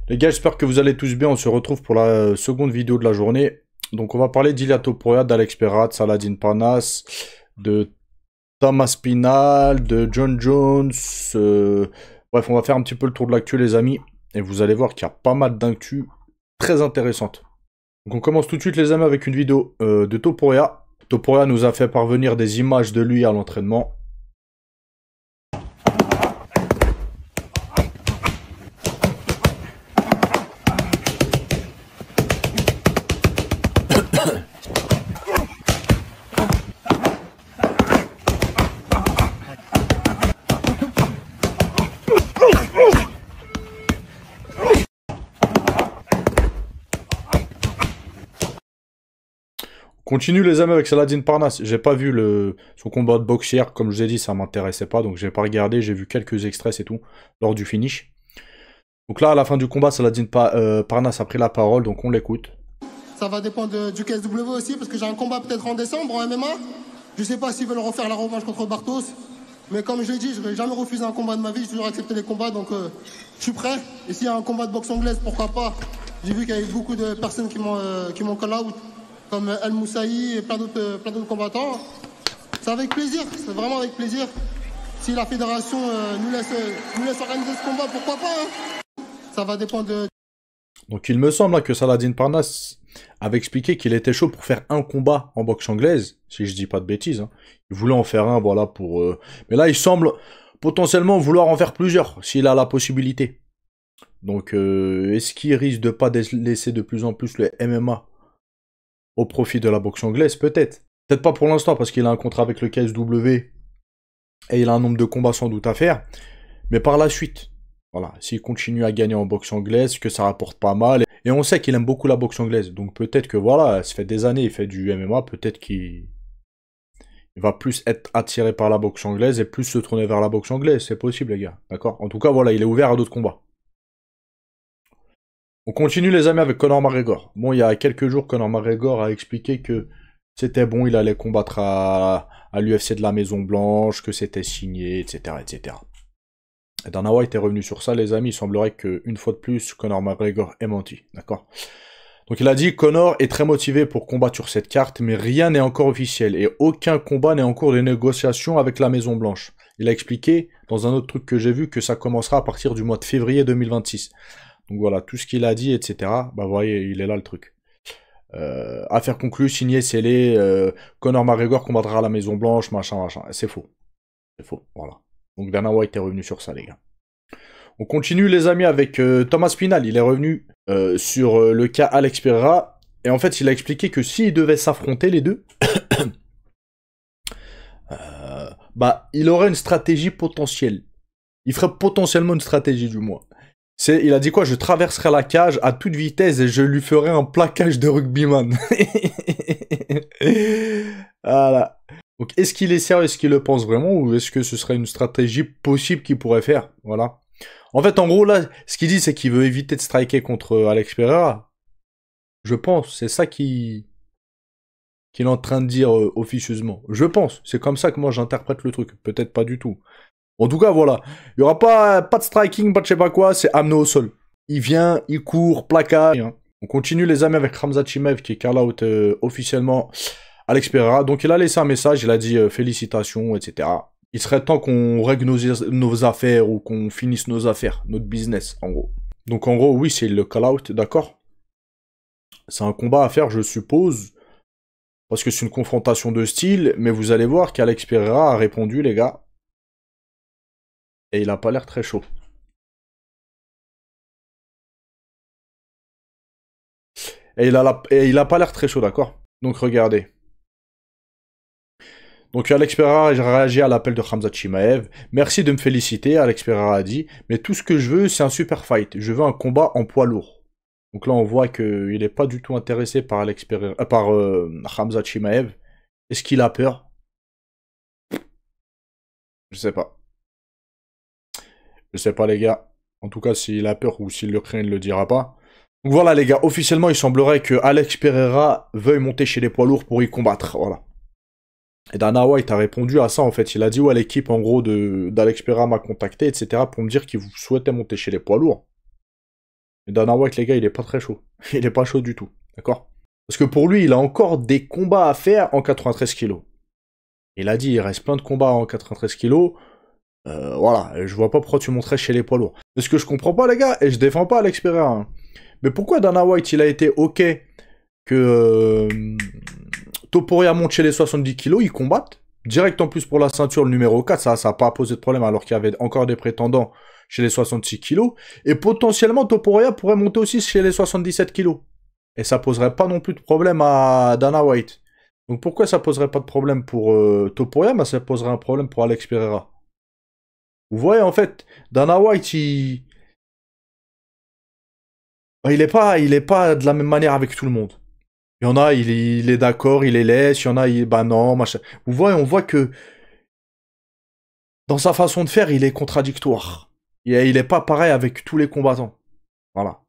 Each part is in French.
Les gars, j'espère que vous allez tous bien. On se retrouve pour la seconde vidéo de la journée. Donc, on va parler d'Ilia Topuria, d'Alex Pereira, de Saladin Parnasse, de Thomas Pinal, de John Jones. Bref, on va faire un petit peu le tour de l'actu, les amis. Et vous allez voir qu'il y a pas mal d'actu très intéressantes. Donc, on commence tout de suite, les amis, avec une vidéo de Topuria. Topuria nous a fait parvenir des images de lui à l'entraînement. Continue les amis avec Saladin Parnasse. J'ai pas vu son combat de boxe hier, comme je vous ai dit, ça m'intéressait pas, donc j'ai pas regardé, j'ai vu quelques extraits et tout, lors du finish. Donc là, à la fin du combat, Saladin Parnasse a pris la parole, donc on l'écoute. Ça va dépendre du KSW aussi, parce que j'ai un combat peut-être en décembre en MMA. Je sais pas s'ils veulent refaire la revanche contre Bartos, mais comme je l'ai dit, je vais jamais refuser un combat de ma vie, j'ai toujours accepté les combats, donc je suis prêt. Et s'il y a un combat de boxe anglaise, pourquoi pas. J'ai vu qu'il y a eu beaucoup de personnes qui m'ont call out, comme El Moussaï et plein d'autres combattants. C'est avec plaisir, c'est vraiment avec plaisir. Si la fédération nous laisse organiser ce combat, pourquoi pas hein. Ça va dépendre de... Donc il me semble que Saladin Parnasse avait expliqué qu'il était chaud pour faire un combat en boxe anglaise, si je dis pas de bêtises. Hein. Il voulait en faire un, voilà, pour... Mais là, il semble potentiellement vouloir en faire plusieurs, s'il a la possibilité. Donc, est-ce qu'il risque de pas laisser de plus en plus le MMA au profit de la boxe anglaise? Peut-être. Peut-être pas pour l'instant, parce qu'il a un contrat avec le KSW, et il a un nombre de combats sans doute à faire. Mais par la suite, voilà, s'il continue à gagner en boxe anglaise, que ça rapporte pas mal. Et on sait qu'il aime beaucoup la boxe anglaise. Donc peut-être que voilà, ça fait des années, il fait du MMA, peut-être qu'il va plus être attiré par la boxe anglaise et plus se tourner vers la boxe anglaise. C'est possible, les gars. D'accord? En tout cas, voilà, il est ouvert à d'autres combats. On continue, les amis, avec Conor McGregor. Bon, il y a quelques jours, Conor McGregor a expliqué que c'était bon, il allait combattre à l'UFC de la Maison Blanche, que c'était signé, etc., etc. Et Dana White est revenu sur ça, les amis. Il semblerait qu'une fois de plus, Conor McGregor ait menti. D'accord? Donc il a dit, Conor est très motivé pour combattre sur cette carte, mais rien n'est encore officiel et aucun combat n'est en cours de négociation avec la Maison Blanche. Il a expliqué, dans un autre truc que j'ai vu, que ça commencera à partir du mois de février 2026. Donc voilà, tout ce qu'il a dit, etc. Bah vous voyez, il est là le truc. Affaire conclue, signé, scellé, Conor McGregor combattra à la Maison Blanche, machin, machin. C'est faux. C'est faux, voilà. Donc Dana White est revenu sur ça, les gars. On continue, les amis, avec Thomas Pinal. Il est revenu sur le cas Alex Pereira. Et en fait, il a expliqué que s'ils devaient s'affronter, les deux, bah, il aurait une stratégie potentielle. Il ferait potentiellement une stratégie, du moins. Il a dit quoi? Je traverserai la cage à toute vitesse et je lui ferai un plaquage de rugbyman. Voilà. Donc, est-ce qu'il est sérieux? Est-ce qu'il le pense vraiment? Ou est-ce que ce serait une stratégie possible qu'il pourrait faire? Voilà. En fait, en gros, là, ce qu'il dit, c'est qu'il veut éviter de striker contre Alex Pereira. Je pense. C'est ça qu'il est en train de dire officieusement. Je pense. C'est comme ça que moi, j'interprète le truc. Peut-être pas du tout. En tout cas, voilà. Il n'y aura pas de striking, pas de je sais pas quoi. C'est amené au sol. Il vient, il court, placage. On continue, les amis, avec Khamzat Chimaev qui call out officiellement Alex Pereira. Donc, il a laissé un message. Il a dit félicitations, etc. Il serait temps qu'on règle nos affaires ou qu'on finisse nos affaires, notre business, en gros. Donc, en gros, oui, c'est le call-out, d'accord? C'est un combat à faire, je suppose, parce que c'est une confrontation de style, mais vous allez voir qu'Alex Pereira a répondu, les gars, et il a pas l'air très chaud. Et il a pas l'air très chaud, d'accord? Donc, regardez. Donc Alex Pereira a réagi à l'appel de Khamzat Chimaev. Merci de me féliciter, Alex Pereira a dit. Mais tout ce que je veux, c'est un super fight. Je veux un combat en poids lourd. Donc là, on voit qu'il n'est pas du tout intéressé par Khamzat Chimaev. Est-ce qu'il a peur? Je sais pas. Je sais pas, les gars. En tout cas, s'il a peur ou s'il le craint, il ne le dira pas. Donc voilà, les gars. Officiellement, il semblerait que Alex Pereira veuille monter chez les poids lourds pour y combattre. Voilà. Et Dana White a répondu à ça, en fait. Il a dit, ouais, l'équipe, en gros, d'Alex Pereira m'a contacté, etc., pour me dire qu'il souhaitait monter chez les poids lourds. Et Dana White, les gars, il est pas très chaud. Il est pas chaud du tout, d'accord? Parce que pour lui, il a encore des combats à faire en 93 kilos. Il a dit, il reste plein de combats en 93 kilos. Voilà, je vois pas pourquoi tu monterais chez les poids lourds. Mais ce que je comprends pas, les gars, et je défends pas Alex Pereira, hein, mais pourquoi Dana White, il a été OK que Topuria monte chez les 70 kilos, ils combattent direct en plus pour la ceinture, le numéro 4, ça n'a pas posé de problème alors qu'il y avait encore des prétendants chez les 66 kilos. Et potentiellement, Topuria pourrait monter aussi chez les 77 kilos. Et ça poserait pas non plus de problème à Dana White. Donc pourquoi ça poserait pas de problème pour Topuria, mais ça poserait un problème pour Alex Pereira. Vous voyez, en fait, Dana White, il est pas de la même manière avec tout le monde. Il y en a, il est d'accord, il est laisse, il y en a, bah non, machin. Vous voyez, on voit que dans sa façon de faire, il est contradictoire. Il est pas pareil avec tous les combattants. Voilà.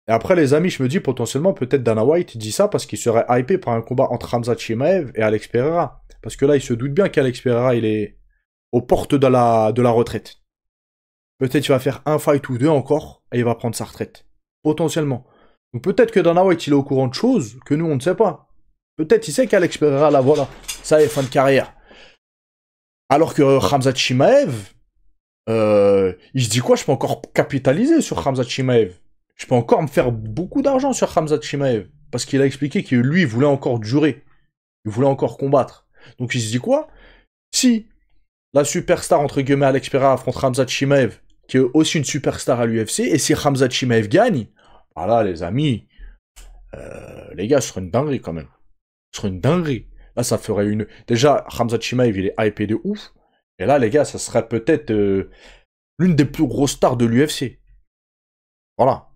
Et après, les amis, je me dis potentiellement, peut-être Dana White dit ça parce qu'il serait hypé par un combat entre Khamzat Chimaev et Alex Pereira. Parce que là, il se doute bien qu'Alex Pereira, il est aux portes de la retraite. Peut-être qu'il va faire un fight ou deux encore et il va prendre sa retraite. Potentiellement. Donc peut-être que Dana White, il est au courant de choses que nous, on ne sait pas. Peut-être il sait qu'Alex Pereira, là, voilà, ça est, fin de carrière. Alors que Khamzat Chimaev, il se dit quoi? Je peux encore capitaliser sur Khamzat Chimaev. Je peux encore me faire beaucoup d'argent sur Khamzat Chimaev. Parce qu'il a expliqué que lui, il voulait encore durer. Il voulait encore combattre. Donc il se dit quoi? Si la superstar, entre guillemets, Alex Pereira affronte Khamzat Chimaev, qui est aussi une superstar à l'UFC, et si Khamzat Chimaev gagne, voilà, les amis, les gars, ce serait une dinguerie quand même. Ce serait une dinguerie. Là, ça ferait une... Déjà, Khamzat Chimaev, il est hypé de ouf. Et là, les gars, ça serait peut-être l'une des plus grosses stars de l'UFC. Voilà.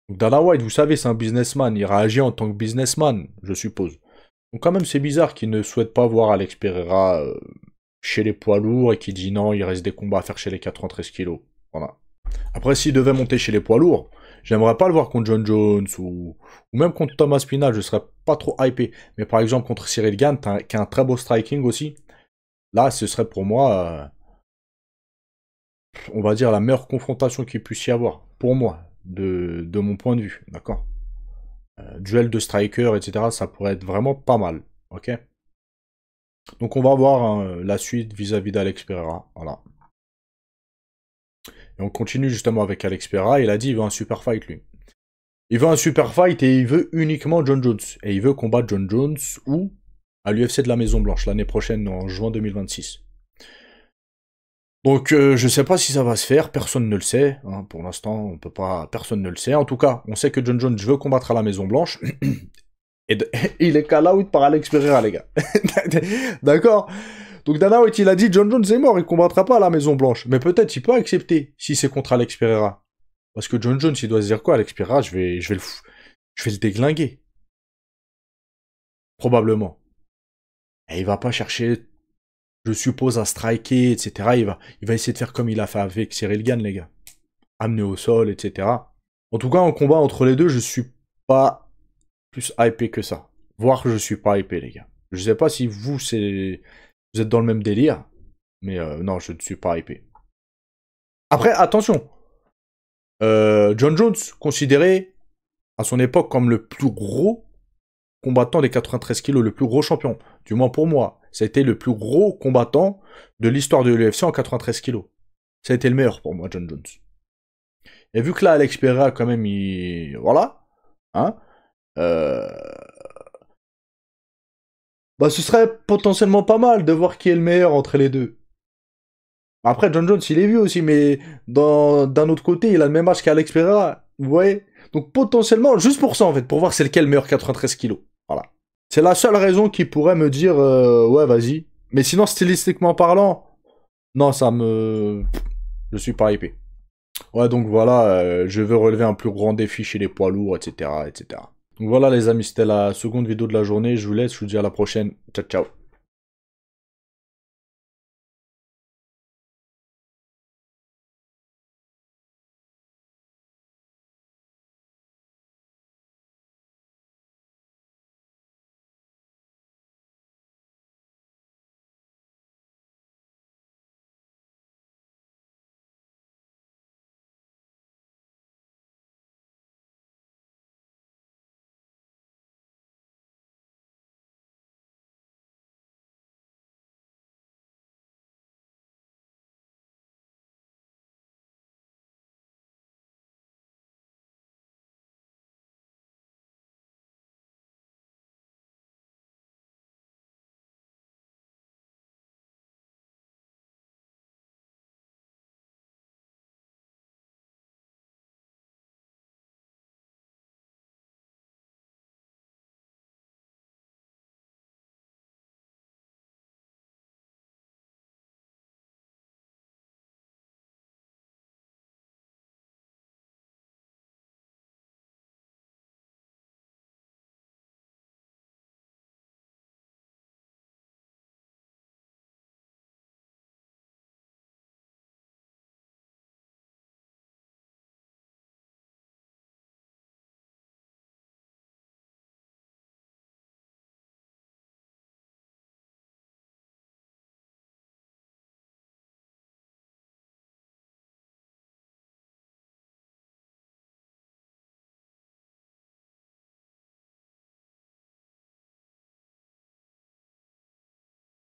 Donc, Dana White, vous savez, c'est un businessman. Il réagit en tant que businessman, je suppose. Donc quand même, c'est bizarre qu'il ne souhaite pas voir Alex Pereira chez les poids lourds et qu'il dit non, il reste des combats à faire chez les 93 kilos. Voilà. Après, s'il devait monter chez les poids lourds, j'aimerais pas le voir contre John Jones ou même contre Thomas Pinal, je serais pas trop hypé. Mais par exemple, contre Cyril Gane, qui a un très beau striking aussi, là, ce serait pour moi, on va dire, la meilleure confrontation qu'il puisse y avoir. Pour moi, de mon point de vue, d'accord? Duel de striker, etc., ça pourrait être vraiment pas mal, ok? Donc on va voir hein, la suite vis-à-vis d'Alex Pereira, voilà. Et on continue justement avec Alex Pereira, il a dit il veut un super fight lui. Il veut un super fight et il veut uniquement John Jones. Et il veut combattre John Jones ou à l'UFC de la Maison Blanche l'année prochaine, en juin 2026. Donc je sais pas si ça va se faire, personne ne le sait. Hein, pour l'instant, on peut pas, personne ne le sait. En tout cas, on sait que John Jones veut combattre à la Maison Blanche. Et il est call out par Alex Pereira, les gars. D'accord? Donc Dana White, il a dit John Jones est mort, il combattra pas à la Maison Blanche. Mais peut-être il peut accepter si c'est contre Alex Pereira. Parce que John Jones, il doit se dire quoi, Alex Pereira, je vais le déglinguer. Probablement. Et il va pas chercher, je suppose, à striker, etc. Il va essayer de faire comme il a fait avec Cyril Gane, les gars. Amener au sol, etc. En tout cas, en combat entre les deux, je suis pas plus hypé que ça. Voire que je suis pas hypé, les gars. Je sais pas si vous êtes dans le même délire. Mais non, je ne suis pas hypé. Après, attention. John Jones, considéré à son époque comme le plus gros combattant des 93 kilos, le plus gros champion. Du moins pour moi. Ça a été le plus gros combattant de l'histoire de l'UFC en 93 kilos. Ça a été le meilleur pour moi, John Jones. Et vu que là, Alex Pereira, quand même, voilà. Hein bah, ce serait potentiellement pas mal de voir qui est le meilleur entre les deux. Après, John Jones, il est vieux aussi, mais d'un autre côté, il a le même âge qu'Alex Pereira. Vous voyez? Donc potentiellement, juste pour ça, en fait, pour voir c'est lequel le meilleur 93 kilos. Voilà. C'est la seule raison qui pourrait me dire, ouais, vas-y. Mais sinon, stylistiquement parlant, non, je suis pas hypé. Ouais, donc voilà, je veux relever un plus grand défi chez les poids lourds, etc., etc. Donc voilà, les amis, c'était la seconde vidéo de la journée. Je vous laisse, je vous dis à la prochaine. Ciao, ciao.